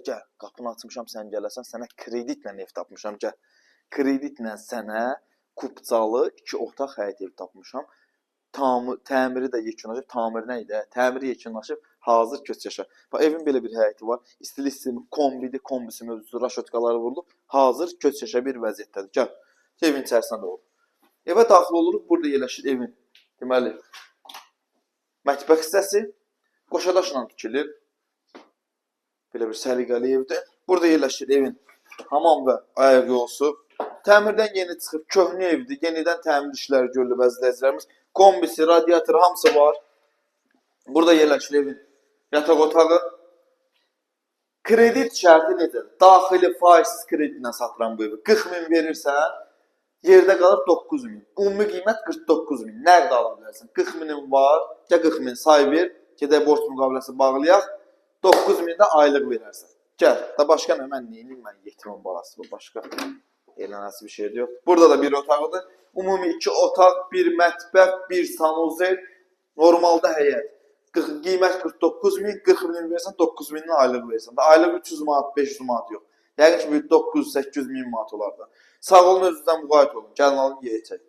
gəl, qapını açmışam, sən gələsən, sənə kreditlə ev tapmışam, gəl. Kreditlə sənə Kupcalı 2 otaq həyət ev tapmışam. Təmiri də yekunlaşıb, tamir nə idi? Təmiri yekunlaşıb, hazır köç yaşa. Bax, evin belə bir həyəti var. İstili sistemi, kombidir, kombisi mövzusu, raşotkaları vurulub, hazır köç yaşa bir vəziyyətdədir. Gəl, evin içərisində olur. Evə daxil oluruq, burada yerləşir evin. Deməli, mətbəx hissəsi qoşadaşla tikilir. Belə bir səliqəli evdir. Burada yerləşir evin hamam və ayaq yolusu. Təmirdən yeni çıxıb, köhnə evdir. Yenidən təmir işləri görülüb əzizlərimiz. Kombisi, radiatoru hamısı var. Burada yerləşir evin yataq otağı. Kredit şərti necədir? Daxili faizsiz kreditlə satıram bu evi. 40 min verirsən, yerdə qalır 9 min. Ümumi qiymət 49 min. Nəqd ala bilərsən? 40 minin var, ya 40 min say ver, gedək borc müqaviləsi bağlayaq, 9 min də aylıq verərsən. Gəl, da başqa nə, mən neyim, mən yetimin balası bu, başqa eğlənəsi bir şey yox. Burada da bir otaqdır. Ümumi 2 otaq, bir mətbəx, bir sanuzel, normalda həyət. Qiymət 49 min, 40 min versən, 9 minin aylıq versən. Aylıq 300 manat, 500 manat yox. Yəqin ki, 900-800 min manat olar da. Sağ olun, özünüzdən müqayət olun. Gəlin alın, yeyəcək.